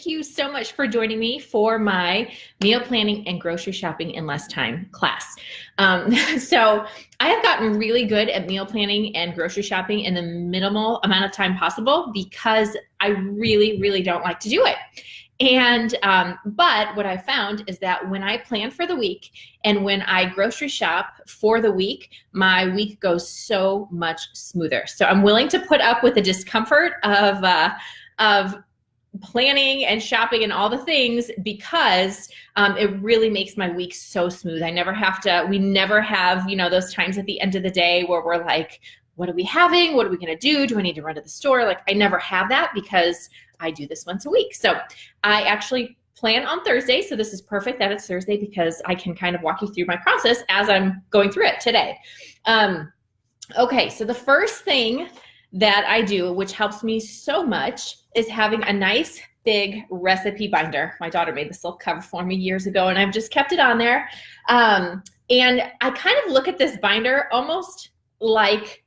you so much for joining me for my meal planning and grocery shopping in less time class. So I have gotten really good at meal planning and grocery shopping in the minimal amount of time possible because I really, really don't like to do it. And, but what I found is that when I plan for the week and when I grocery shop for the week, my week goes so much smoother. So I'm willing to put up with the discomfort of planning and shopping and all the things because it really makes my week so smooth. We never have, those times at the end of the day where we're like, what are we having? What are we going to do? Do I need to run to the store? Like, I never have that because I do this once a week. So I actually plan on Thursday. So this is perfect that it's Thursday because I can kind of walk you through my process as I'm going through it today. Okay, so the first thing that I do, which helps me so much, is having a nice big recipe binder. My daughter made this little cover for me years ago, and I've just kept it on there. And I kind of look at this binder almost like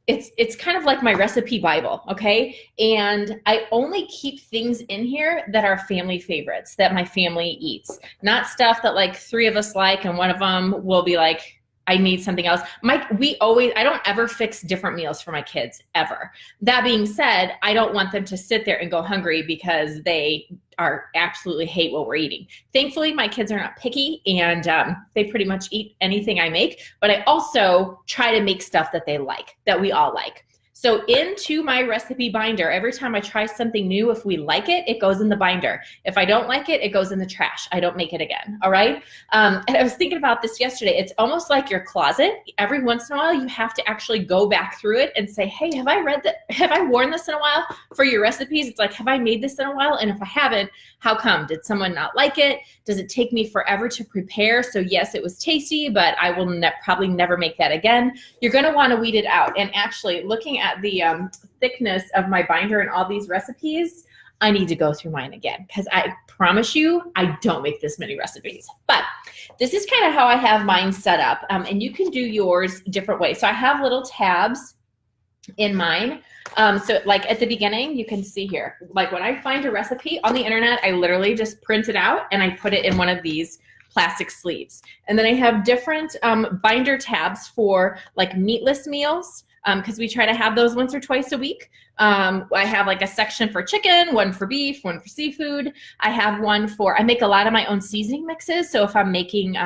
it's kind of like my recipe Bible, okay? And I only keep things in here that are family favorites, that my family eats. Not stuff that like 3 of us like and one of them will be like, I need something else. I don't ever fix different meals for my kids, ever. That being said, I don't want them to sit there and go hungry because they absolutely hate what we're eating. Thankfully, my kids are not picky and they pretty much eat anything I make, but I also try to make stuff that they like, that we all like. So into my recipe binder, every time I try something new, if we like it, it goes in the binder. If I don't like it, it goes in the trash. I don't make it again, all right? And I was thinking about this yesterday. It's almost like your closet. Every once in a while, you have to actually go back through it and say, hey, have I worn this in a while for your recipes? It's like, have I made this in a while? And if I haven't, how come? Did someone not like it? Does it take me forever to prepare? So yes, it was tasty, but I will probably never make that again. You're gonna wanna weed it out. And actually, looking at the thickness of my binder and all these recipes, I need to go through mine again because I promise you, I don't make this many recipes. But this is kind of how I have mine set up, and you can do yours different ways. So I have little tabs in mine. So like at the beginning, you can see here, like when I find a recipe on the internet, I literally just print it out and I put it in one of these plastic sleeves. And then I have different binder tabs for like meatless meals, because we try to have those once or twice a week. I have like a section for chicken, one for beef, one for seafood. I have one I make a lot of my own seasoning mixes. So if I'm making,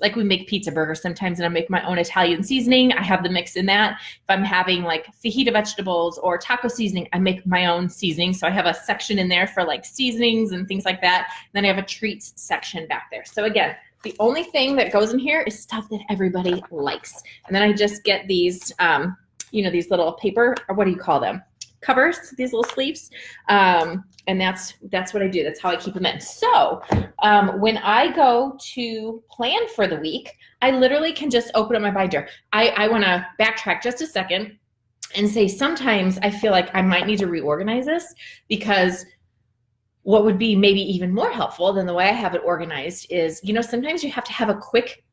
like we make pizza burgers sometimes and I make my own Italian seasoning, I have the mix in that. If I'm having like fajita vegetables or taco seasoning, I make my own seasoning. So I have a section in there for like seasonings and things like that. And then I have a treats section back there. So again, the only thing that goes in here is stuff that everybody likes. And then I just get these, these little paper, or what do you call them? Covers, these little sleeves. And that's what I do. That's how I keep them in. So when I go to plan for the week, I literally can just open up my binder. I want to backtrack just a second and say sometimes I feel like I might need to reorganize this because what would be maybe even more helpful than the way I have it organized is, sometimes you have to have a quick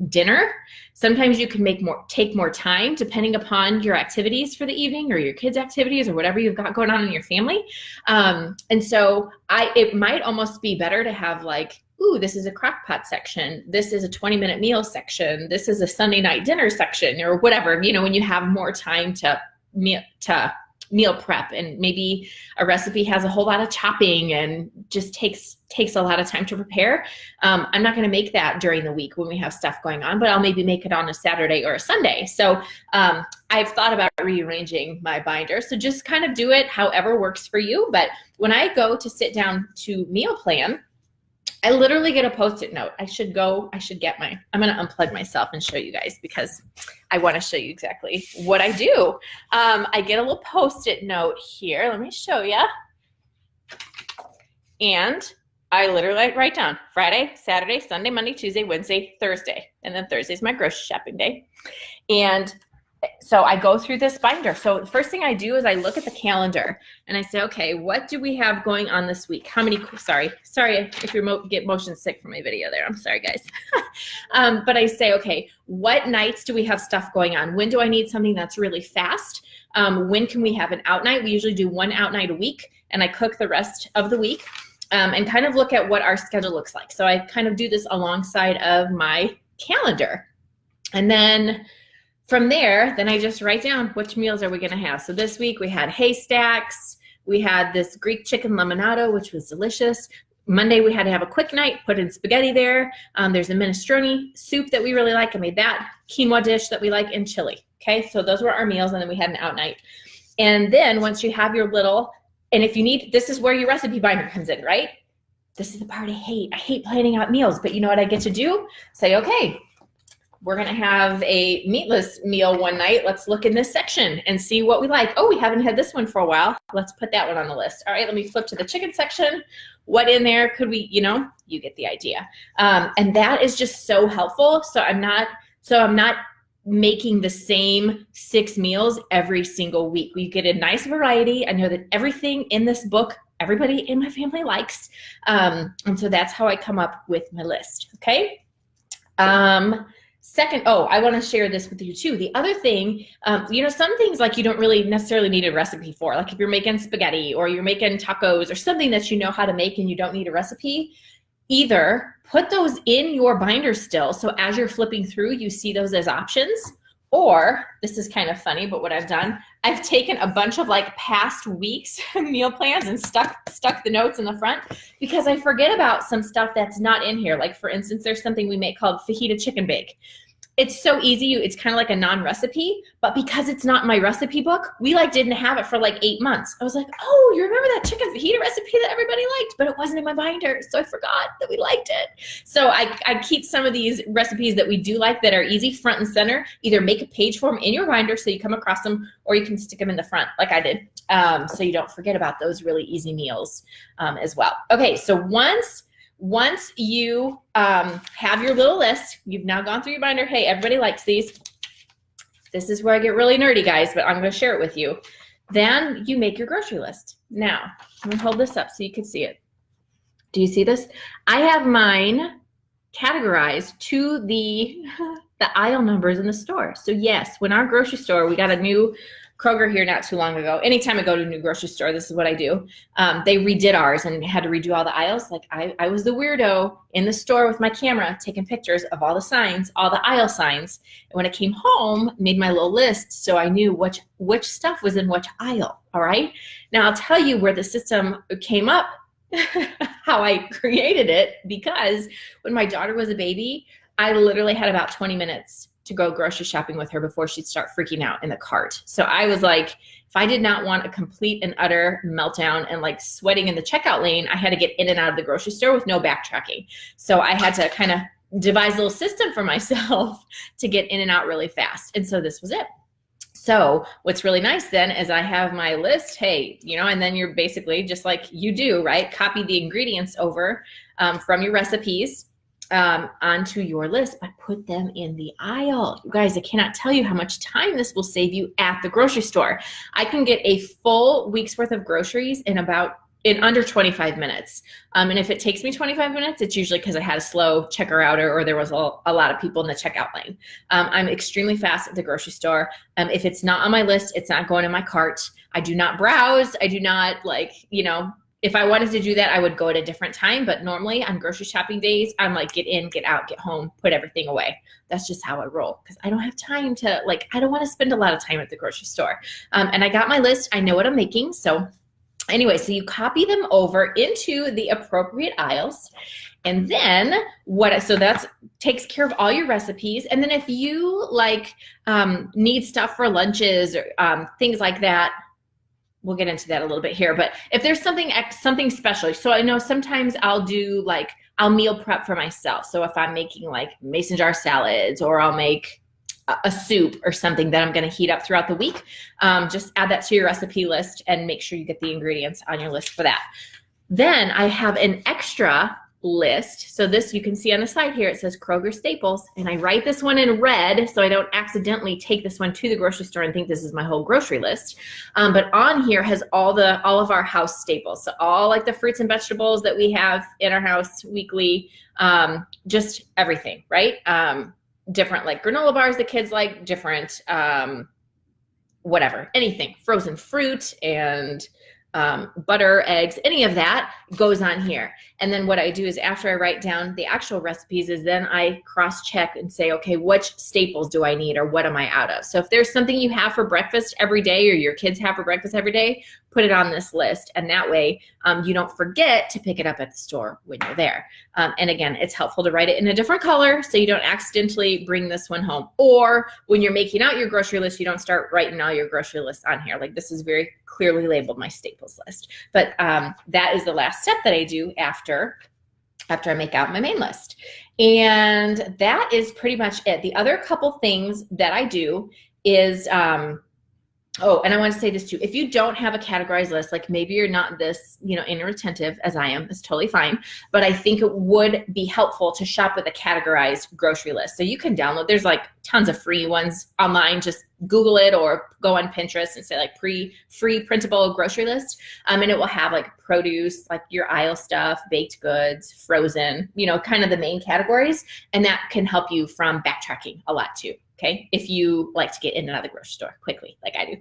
dinner. Sometimes you can take more time depending upon your activities for the evening or your kids' activities or whatever you've got going on in your family. And so it might almost be better to have like, ooh, this is a crock pot section. This is a 20-minute meal section. This is a Sunday night dinner section or whatever, when you have more time to meal prep, and maybe a recipe has a whole lot of chopping and just takes a lot of time to prepare. I'm not going to make that during the week when we have stuff going on, but I'll maybe make it on a Saturday or a Sunday. So I've thought about rearranging my binder. So just kind of do it however works for you. But when I go to sit down to meal plan, I literally get a Post-it note. I'm going to unplug myself and show you guys because I want to show you exactly what I do. I get a little Post-it note here. Let me show you. And I literally write down Friday, Saturday, Sunday, Monday, Tuesday, Wednesday, Thursday. And then Thursday's my grocery shopping day. And so I go through this binder. So the first thing I do is I look at the calendar and I say, okay, what do we have going on this week? Sorry if you get motion sick from my video there. I'm sorry, guys. But I say, okay, what nights do we have stuff going on? When do I need something that's really fast? When can we have an out night? We usually do one out night a week, and I cook the rest of the week. And kind of look at what our schedule looks like. So I kind of do this alongside of my calendar. And then from there, then I just write down which meals are we gonna have. So this week we had haystacks, we had this Greek chicken lemonado, which was delicious. Monday we had to have a quick night, put in spaghetti there. There's a minestrone soup that we really like. I made that quinoa dish that we like, and chili. Okay, so those were our meals, and then we had an out night. And then once you have your little, and if you need, this is where your recipe binder comes in, right? This is the part I hate. I hate planning out meals, but you know what I get to do? Say, okay, we're gonna have a meatless meal one night. Let's look in this section and see what we like. Oh, we haven't had this one for a while. Let's put that one on the list. All right, let me flip to the chicken section. What in there could we, you know, you get the idea. And that is just so helpful. So I'm not making the same 6 meals every single week. We get a nice variety. I know that everything in this book, everybody in my family likes. And so that's how I come up with my list, okay? Second, I want to share this with you too. The other thing, you know, some things like you don't really necessarily need a recipe for, like if you're making spaghetti or you're making tacos or something that you know how to make and you don't need a recipe, either put those in your binder still, so as you're flipping through, you see those as options. Or, this is kind of funny, but what I've done, I've taken a bunch of like past weeks meal plans and stuck the notes in the front, because I forget about some stuff that's not in here. Like for instance, there's something we make called fajita chicken bake. It's so easy. It's kind of like a non-recipe, but because it's not in my recipe book, we like didn't have it for like 8 months. I was like, oh, you remember that chicken fajita recipe that everybody liked, but it wasn't in my binder. So I forgot that we liked it. So I keep some of these recipes that we do like that are easy front and center. Either make a page for them in your binder so you come across them, or you can stick them in the front like I did. So you don't forget about those really easy meals as well. Okay, so once you have your little list, you've now gone through your binder. Hey, everybody likes these. This is where I get really nerdy, guys, but I'm going to share it with you. Then you make your grocery list. Now, I'm going to hold this up so you can see it. Do you see this? I have mine categorized to the aisle numbers in the store. So yes, when our grocery store, we got a new Kroger here not too long ago. Anytime I go to a new grocery store, this is what I do. They redid ours and had to redo all the aisles. Like I was the weirdo in the store with my camera taking pictures of all the signs, all the aisle signs. And when I came home, made my little list so I knew which stuff was in which aisle, all right? Now I'll tell you where the system came up, how I created it, because when my daughter was a baby, I literally had about 20 minutes to go grocery shopping with her before she'd start freaking out in the cart. So I was like, if I did not want a complete and utter meltdown and like sweating in the checkout lane, I had to get in and out of the grocery store with no backtracking. So I had to kind of devise a little system for myself to get in and out really fast. And so this was it. So what's really nice then is I have my list, hey, you know, and then you're basically just like you do, right? Copy the ingredients over from your recipes onto your list, but put them in the aisle. You guys, I cannot tell you how much time this will save you at the grocery store. I can get a full week's worth of groceries in under 25 minutes. And if it takes me 25 minutes, it's usually because I had a slow checker outer or there was a lot of people in the checkout lane. I'm extremely fast at the grocery store. If it's not on my list, it's not going in my cart. I do not browse. I do not if I wanted to do that, I would go at a different time. But normally on grocery shopping days, I'm like, get in, get out, get home, put everything away. That's just how I roll, because I don't have time to I don't want to spend a lot of time at the grocery store. And I got my list. I know what I'm making. So anyway, so you copy them over into the appropriate aisles. And then so that takes care of all your recipes. And then if you need stuff for lunches or things like that, we'll get into that a little bit here, but if there's something special, so I know sometimes I'll do I'll meal prep for myself. So if I'm making mason jar salads, or I'll make a soup or something that I'm going to heat up throughout the week, just add that to your recipe list and make sure you get the ingredients on your list for that. Then I have an extra list. So this you can see on the side here, it says Kroger Staples, and I write this one in red so I don't accidentally take this one to the grocery store and think this is my whole grocery list. But on here has all of our house staples. So all the fruits and vegetables that we have in our house weekly, just everything, right? Different granola bars the kids like, different whatever, anything, frozen fruit and butter, eggs, any of that goes on here. And then what I do is after I write down the actual recipes is then I cross-check and say, okay, which staples do I need or what am I out of? So if there's something you have for breakfast every day or your kids have for breakfast every day, put it on this list. And that way you don't forget to pick it up at the store when you're there. And again, it's helpful to write it in a different color so you don't accidentally bring this one home. Or when you're making out your grocery list, you don't start writing all your grocery lists on here. Like this is very clearly labeled my staples list. But that is the last step that I do after I make out my main list. And that is pretty much it. The other couple things that I do is, oh, and I want to say this too. If you don't have a categorized list, like maybe you're not this, inattentive as I am, it's totally fine. But I think it would be helpful to shop with a categorized grocery list. So you can download, there's like tons of free ones online. Just Google it or go on Pinterest and say like free printable grocery list. And it will have like produce, like your aisle stuff, baked goods, frozen, kind of the main categories. And that can help you from backtracking a lot too. Okay, if you like to get in and out of the grocery store quickly, like I do.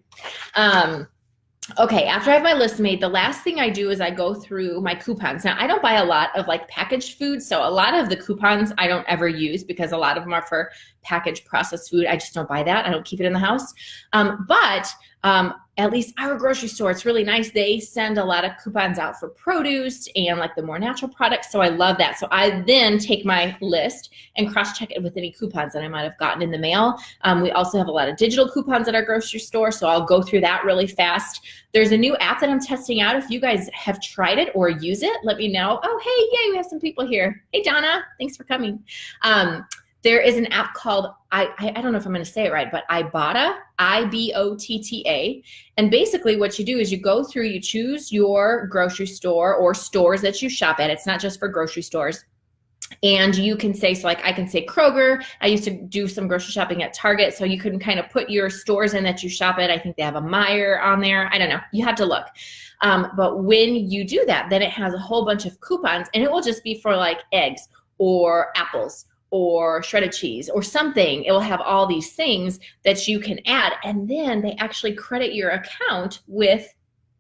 Okay, after I have my list made, the last thing I do is I go through my coupons. Now, I don't buy a lot of like packaged food, so a lot of the coupons I don't ever use because a lot of them are for packaged processed food. I just don't buy that. I don't keep it in the house. But at least our grocery store, it's really nice. They send a lot of coupons out for produce and like the more natural products. So I love that. So I then take my list and cross-check it with any coupons that I might have gotten in the mail. We also have a lot of digital coupons at our grocery store. So I'll go through that really fast. There's a new app that I'm testing out. If you guys have tried it or use it, let me know. Oh, hey, yay, we have some people here. Hey, Donna, thanks for coming. There is an app called, I don't know if I'm going to say it right, but Ibotta, Ibotta. And basically what you do is you go through, you choose your grocery store or stores that you shop at. It's not just for grocery stores. And you can say, so like I can say Kroger. I used to do some grocery shopping at Target. So you can kind of put your stores in that you shop at. I think they have a Meijer on there. I don't know. You have to look. But when you do that, then it has a whole bunch of coupons and it will just be for like eggs or apples or shredded cheese or something. It will have all these things that you can add. And then they actually credit your account with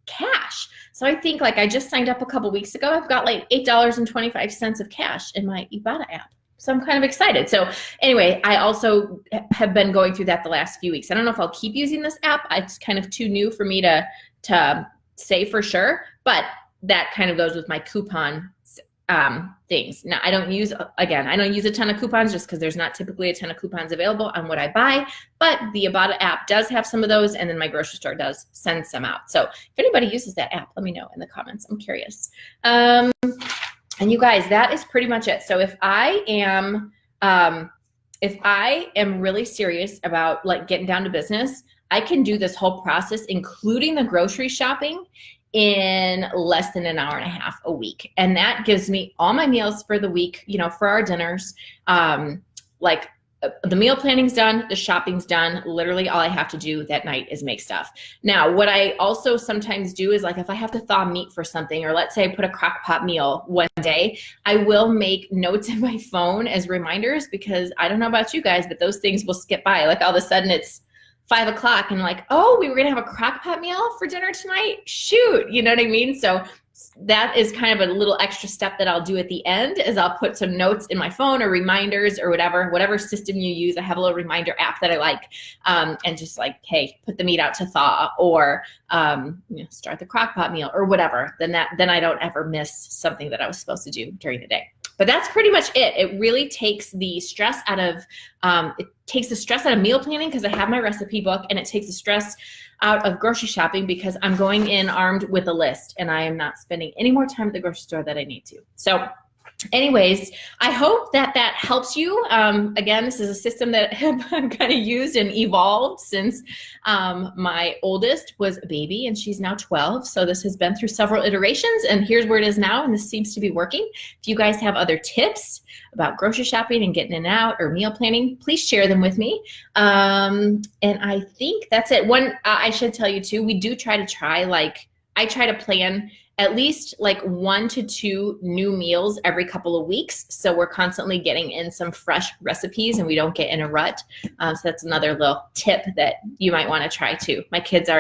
cash. So I think like I just signed up a couple weeks ago. I've got like $8.25 of cash in my Ibotta app. So I'm kind of excited. So anyway, I also have been going through that the last few weeks. I don't know if I'll keep using this app. It's kind of too new for me to say for sure, but that kind of goes with my coupon things. Now I don't use a ton of coupons just because there's not typically a ton of coupons available on what I buy, but the Ibotta app does have some of those, and then my grocery store does send some out. So if anybody uses that app, let me know in the comments. I'm curious. And you guys, that is pretty much it. So if I am really serious about like getting down to business, I can do this whole process, including the grocery shopping, in less than an hour and a half a week. And that gives me all my meals for the week, for our dinners. Like the meal planning's done, the shopping's done. Literally all I have to do that night is make stuff. Now, what I also sometimes do is like if I have to thaw meat for something, or let's say I put a crock pot meal one day, I will make notes in my phone as reminders, because I don't know about you guys, but those things will skip by. Like all of a sudden it's 5 o'clock and like, oh, we were gonna have a crock pot meal for dinner tonight? Shoot, you know what I mean? So that is kind of a little extra step that I'll do at the end, is I'll put some notes in my phone or reminders or whatever system you use. I have a little reminder app that I like, and just like, hey, put the meat out to thaw, or start the crock pot meal or whatever. Then I don't ever miss something that I was supposed to do during the day. But that's pretty much it. It really takes the stress out of meal planning, because I have my recipe book, and it takes the stress out of grocery shopping because I'm going in armed with a list, and I am not spending any more time at the grocery store than I need to. So anyways, I hope that helps you. Again, this is a system that I've kind of used and evolved since my oldest was a baby, and she's now 12. So this has been through several iterations, and here's where it is now, and this seems to be working. If you guys have other tips about grocery shopping and getting in and out or meal planning, please share them with me. And I think that's it. I should tell you too, we do I try to plan at least like 1 to 2 new meals every couple of weeks. So we're constantly getting in some fresh recipes and we don't get in a rut. So that's another little tip that you might want to try too. My kids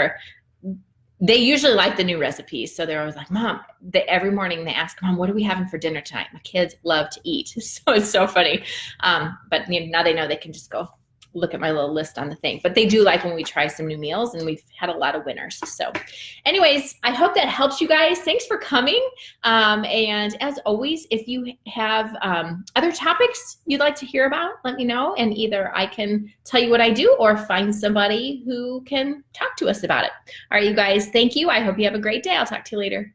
they usually like the new recipes. So they're always like, Mom, every morning they ask, Mom, what are we having for dinner tonight? My kids love to eat. So it's so funny. But now they know they can just go look at my little list on the thing. But they do like when we try some new meals, and we've had a lot of winners. So anyways, I hope that helps you guys. Thanks for coming. And as always, if you have other topics you'd like to hear about, let me know, and either I can tell you what I do or find somebody who can talk to us about it. All right, you guys, thank you. I hope you have a great day. I'll talk to you later.